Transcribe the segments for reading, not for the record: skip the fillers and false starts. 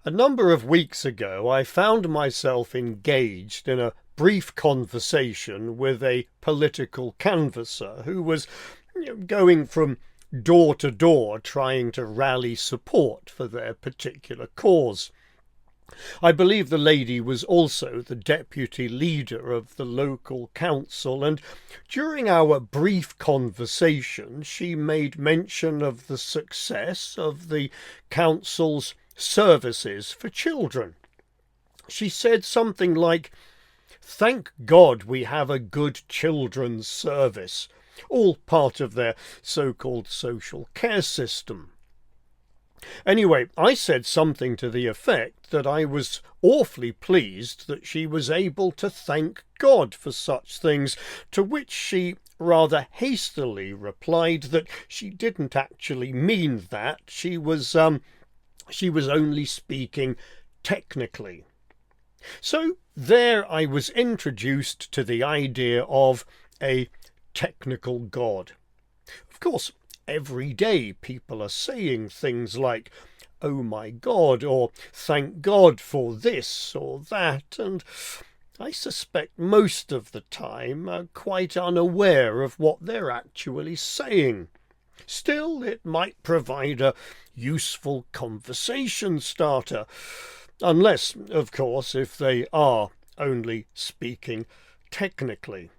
A number of weeks ago, I found myself engaged in a brief conversation with a political canvasser who was going from door to door trying to rally support for their particular cause. I believe the lady was also the deputy leader of the local council, and during our brief conversation she made mention of the success of the council's services for children. She said something like, "Thank God we have a good children's service," all part of their so-called social care system. Anyway, I said something to the effect that I was awfully pleased that she was able to thank God for such things, to which she rather hastily replied that she didn't actually mean that. She was only speaking technically. So there I was introduced to the idea of a technical God. Of course, every day people are saying things like, "Oh my God," or "Thank God for this or that," and I suspect most of the time are quite unaware of what they're actually saying. Still, it might provide a useful conversation starter, unless, of course, if they are only speaking technically.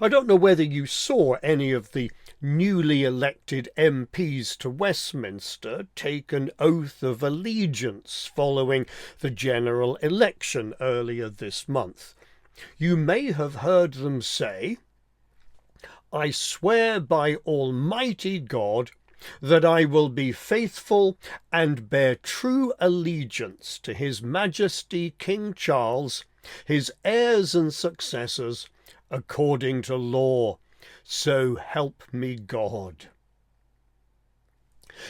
I don't know whether you saw any of the newly elected MPs to Westminster take an oath of allegiance following the general election earlier this month. You may have heard them say, "I swear by Almighty God that I will be faithful and bear true allegiance to His Majesty King Charles, his heirs and successors, according to law. So help me God."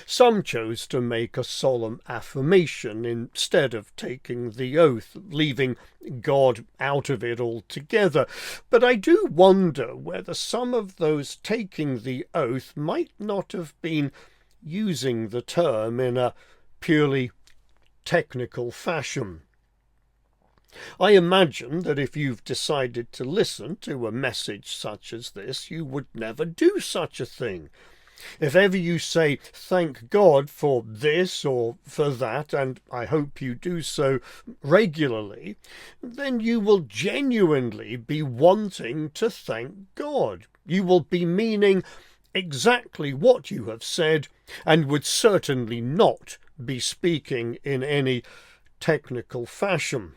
Some chose to make a solemn affirmation instead of taking the oath, leaving God out of it altogether. But I do wonder whether some of those taking the oath might not have been using the term in a purely technical fashion. I imagine that if you've decided to listen to a message such as this, you would never do such a thing. If ever you say, "Thank God for this or for that," and I hope you do so regularly, then you will genuinely be wanting to thank God. You will be meaning exactly what you have said, and would certainly not be speaking in any technical fashion.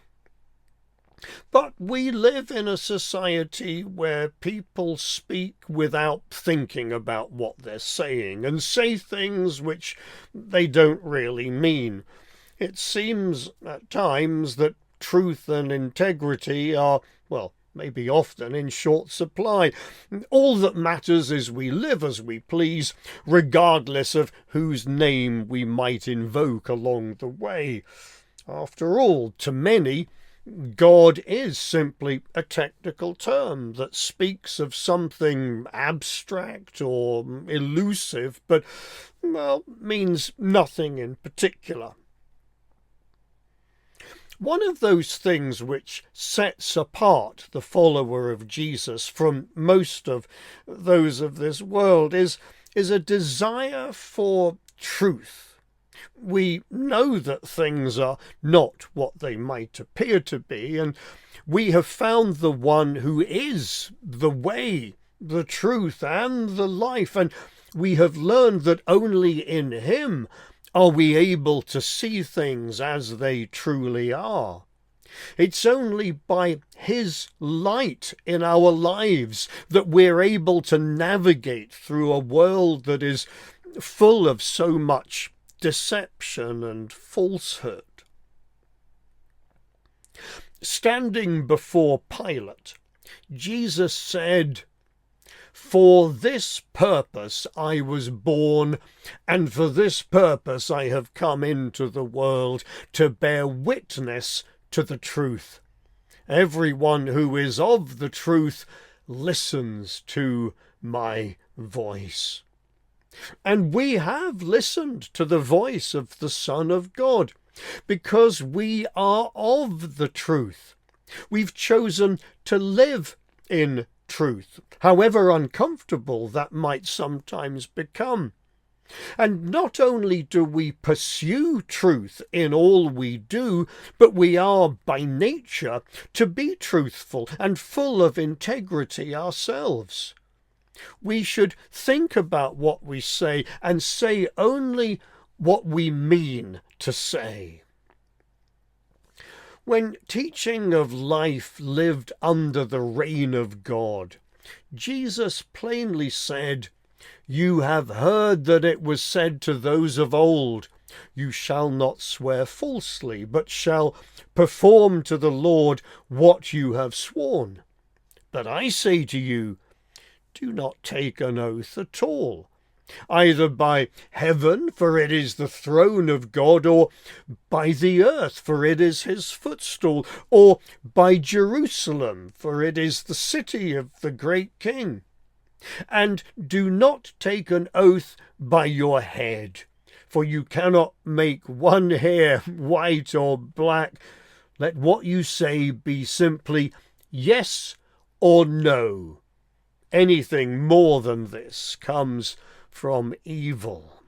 But we live in a society where people speak without thinking about what they're saying and say things which they don't really mean. It seems at times that truth and integrity are, well, maybe often in short supply. All that matters is we live as we please, regardless of whose name we might invoke along the way. After all, to many, God is simply a technical term that speaks of something abstract or elusive, but, well, means nothing in particular. One of those things which sets apart the follower of Jesus from most of those of this world is a desire for truth. We know that things are not what they might appear to be, and we have found the one who is the way, the truth, and the life, and we have learned that only in him are we able to see things as they truly are. It's only by his light in our lives that we're able to navigate through a world that is full of so much deception and falsehood. Standing before Pilate, Jesus said, "For this purpose I was born, and for this purpose I have come into the world, to bear witness to the truth. Everyone who is of the truth listens to my voice." And we have listened to the voice of the Son of God. because we are of the truth. We've chosen to live in truth, however uncomfortable that might sometimes become. And not only do we pursue truth in all we do, but we are by nature to be truthful and full of integrity ourselves. We should think about what we say and say only what we mean to say. When teaching of life lived under the reign of God, Jesus plainly said, "You have heard that it was said to those of old, 'You shall not swear falsely, but shall perform to the Lord what you have sworn.' But I say to you, do not take an oath at all, either by heaven, for it is the throne of God, or by the earth, for it is his footstool, or by Jerusalem, for it is the city of the great King. And do not take an oath by your head, for you cannot make one hair white or black. Let what you say be simply yes or no. Anything more than this comes from evil."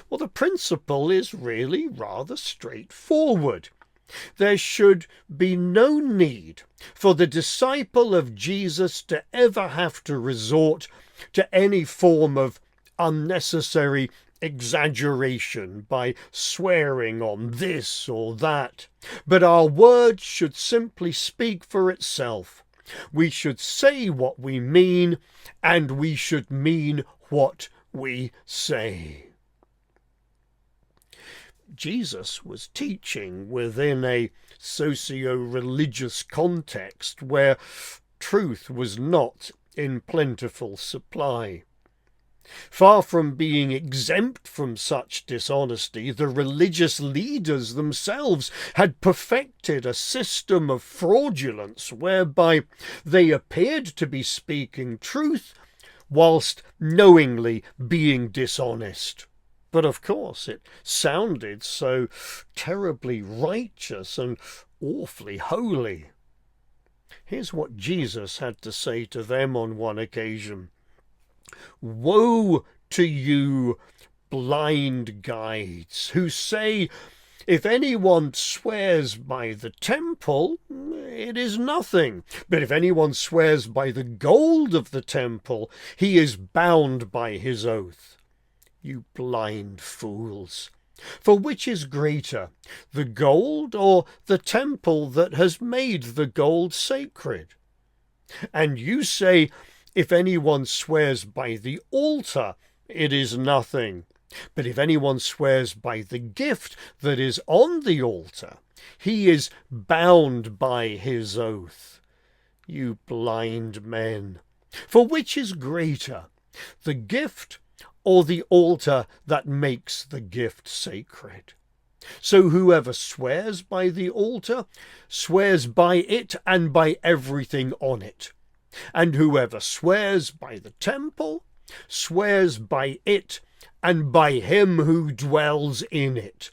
Well, the principle is really rather straightforward. There should be no need for the disciple of Jesus to ever have to resort to any form of unnecessary exaggeration by swearing on this or that, but our word should simply speak for itself. We should say what we mean, and we should mean what we say. Jesus was teaching within a socio-religious context where truth was not in plentiful supply. Far from being exempt from such dishonesty, the religious leaders themselves had perfected a system of fraudulence whereby they appeared to be speaking truth whilst knowingly being dishonest. But of course it sounded so terribly righteous and awfully holy. Here's what Jesus had to say to them on one occasion. "Woe to you, blind guides, who say, 'If anyone swears by the temple, it is nothing. But if anyone swears by the gold of the temple, he is bound by his oath.' You blind fools! For which is greater, the gold or the temple that has made the gold sacred? And you say, 'If anyone swears by the altar, it is nothing. But if anyone swears by the gift that is on the altar, he is bound by his oath.' You blind men! For which is greater, the gift or the altar that makes the gift sacred? So whoever swears by the altar swears by it and by everything on it. And whoever swears by the temple swears by it and by him who dwells in it.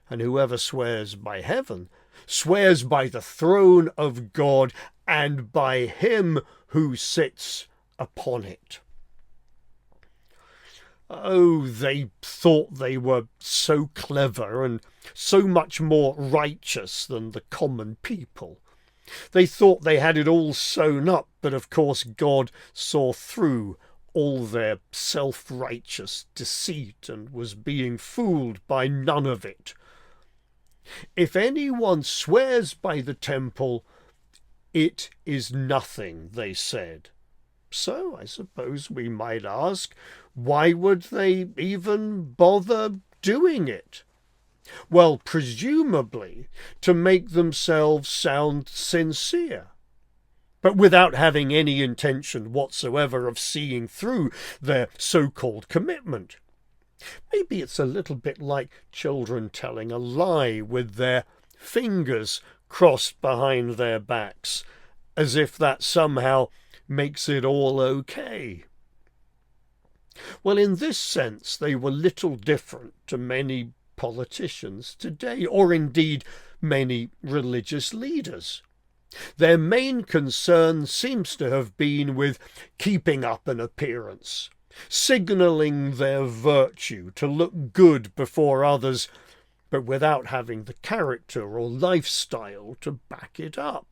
And whoever swears by heaven swears by the throne of God and by him who sits upon it." Oh, they thought they were so clever and so much more righteous than the common people. They thought they had it all sewn up, but of course God saw through all their self-righteous deceit and was being fooled by none of it. "If anyone swears by the temple, it is nothing," they said. So I suppose we might ask, why would they even bother doing it? Well, presumably to make themselves sound sincere, but without having any intention whatsoever of seeing through their so-called commitment. Maybe it's a little bit like children telling a lie with their fingers crossed behind their backs, as if that somehow makes it all okay. Well, in this sense, they were little different to many politicians today, or indeed many religious leaders. Their main concern seems to have been with keeping up an appearance, signalling their virtue to look good before others, but without having the character or lifestyle to back it up.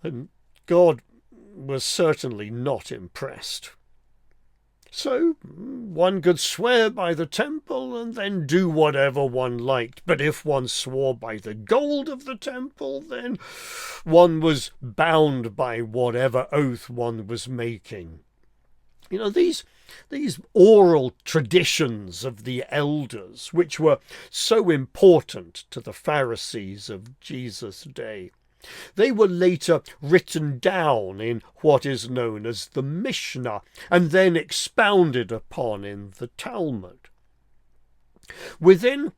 And God was certainly not impressed. So one could swear by the temple and then do whatever one liked. But if one swore by the gold of the temple, then one was bound by whatever oath one was making. You know, these oral traditions of the elders, which were so important to the Pharisees of Jesus' day, they were later written down in what is known as the Mishnah, and then expounded upon in the Talmud. Within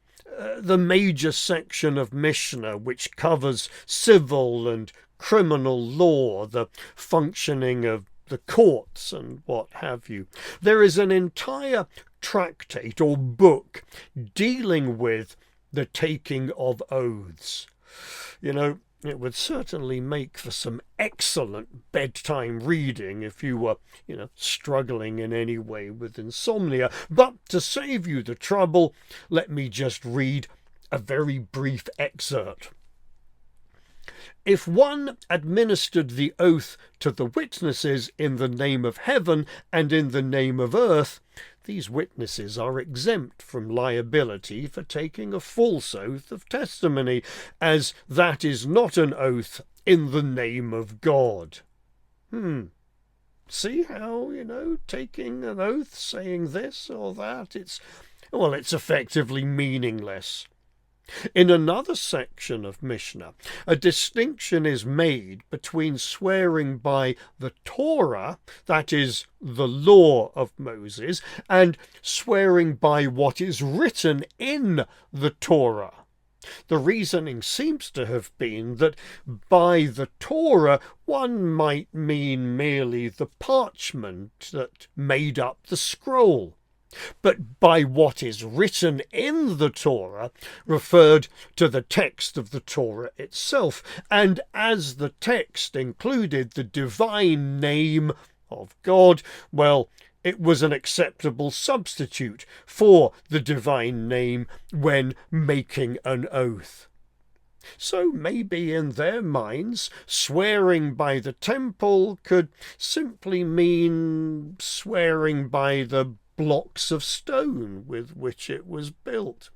the major section of Mishnah, which covers civil and criminal law, the functioning of the courts and what have you, there is an entire tractate or book dealing with the taking of oaths. You know, it would certainly make for some excellent bedtime reading if you were, struggling in any way with insomnia. But to save you the trouble, let me just read a very brief excerpt. If one administered the oath to the witnesses in the name of heaven and in the name of earth, these witnesses are exempt from liability for taking a false oath of testimony, as that is not an oath in the name of God. See how, taking an oath, saying this or that, it's effectively meaningless. In another section of Mishnah, a distinction is made between swearing by the Torah, that is, the law of Moses, and swearing by what is written in the Torah. The reasoning seems to have been that by the Torah one might mean merely the parchment that made up the scroll, but by what is written in the Torah referred to the text of the Torah itself, and as the text included the divine name of God, well, it was an acceptable substitute for the divine name when making an oath. So maybe in their minds, swearing by the temple could simply mean swearing by the blocks of stone with which it was built.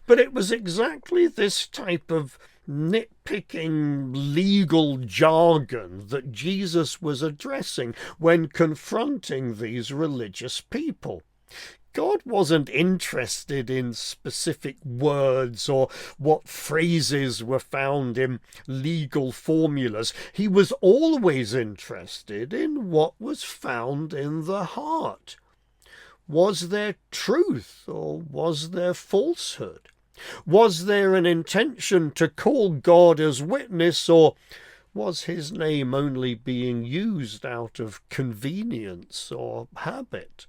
But it was exactly this type of nitpicking legal jargon that Jesus was addressing when confronting these religious people. God wasn't interested in specific words or what phrases were found in legal formulas. He was always interested in what was found in the heart. Was there truth or was there falsehood? Was there an intention to call God as witness, or was his name only being used out of convenience or habit?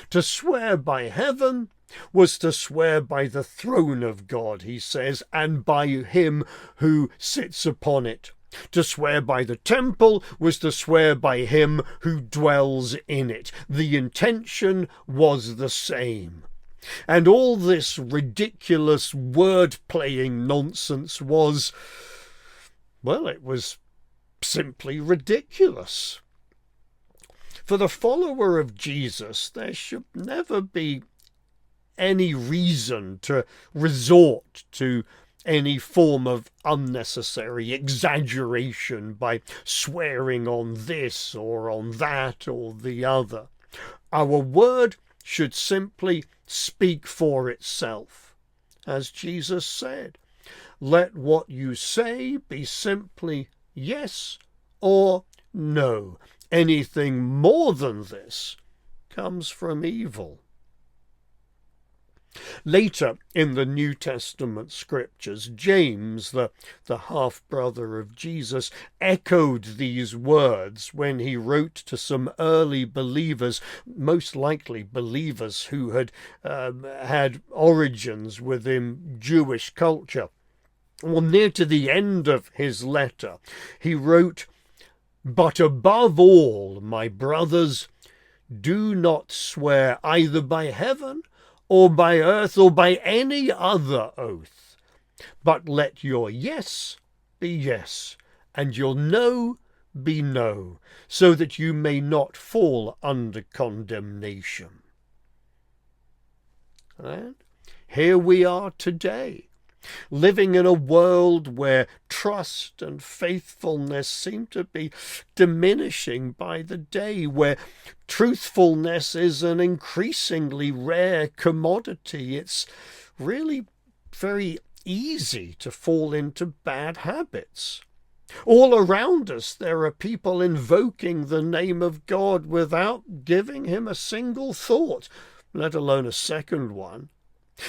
To swear by heaven was to swear by the throne of God, he says, and by him who sits upon it. To swear by the temple was to swear by him who dwells in it. The intention was the same. And all this ridiculous word-playing nonsense was, well, it was simply ridiculous. For the follower of Jesus, there should never be any reason to resort to any form of unnecessary exaggeration by swearing on this or on that or the other. Our word should simply speak for itself. As Jesus said, let what you say be simply yes or no. Anything more than this comes from evil. Later in the New Testament scriptures, James, the half-brother of Jesus, echoed these words when he wrote to some early believers, most likely believers who had had origins within Jewish culture. Well, near to the end of his letter, he wrote, "But above all, my brothers, do not swear either by heaven or by earth, or by any other oath, but let your yes be yes, and your no be no, so that you may not fall under condemnation." And here we are today, living in a world where trust and faithfulness seem to be diminishing by the day, where truthfulness is an increasingly rare commodity. It's really very easy to fall into bad habits. All around us there are people invoking the name of God without giving him a single thought, let alone a second one.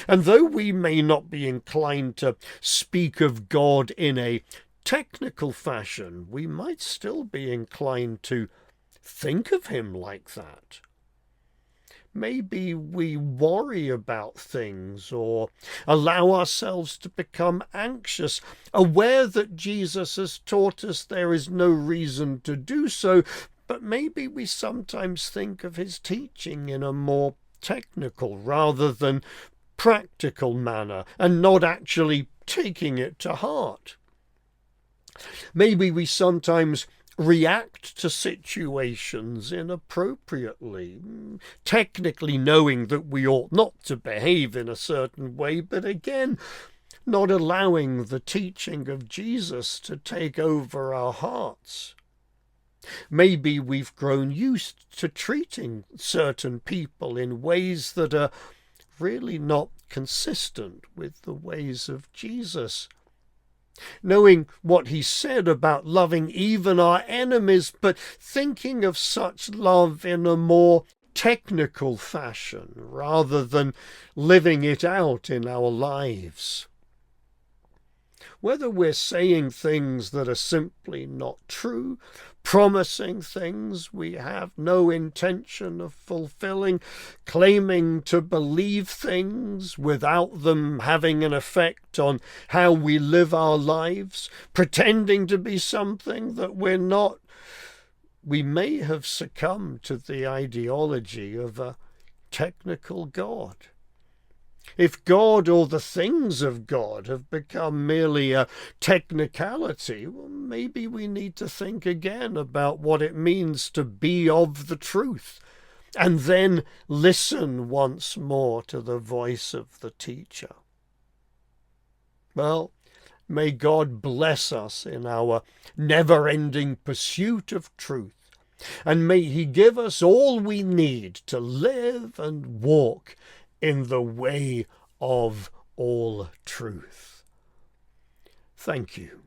And though we may not be inclined to speak of God in a technical fashion, we might still be inclined to think of him like that. Maybe we worry about things or allow ourselves to become anxious, aware that Jesus has taught us there is no reason to do so, but maybe we sometimes think of his teaching in a more technical rather than practical manner and not actually taking it to heart. Maybe we sometimes react to situations inappropriately, technically knowing that we ought not to behave in a certain way, but again, not allowing the teaching of Jesus to take over our hearts. Maybe we've grown used to treating certain people in ways that are really not consistent with the ways of Jesus. Knowing what he said about loving even our enemies, but thinking of such love in a more technical fashion rather than living it out in our lives. Whether we're saying things that are simply not true, promising things we have no intention of fulfilling, claiming to believe things without them having an effect on how we live our lives, pretending to be something that we're not, we may have succumbed to the ideology of a technical God. If God or the things of God have become merely a technicality, well, maybe we need to think again about what it means to be of the truth, and then listen once more to the voice of the teacher. Well, may God bless us in our never-ending pursuit of truth, and may he give us all we need to live and walk in the way of all truth. Thank you.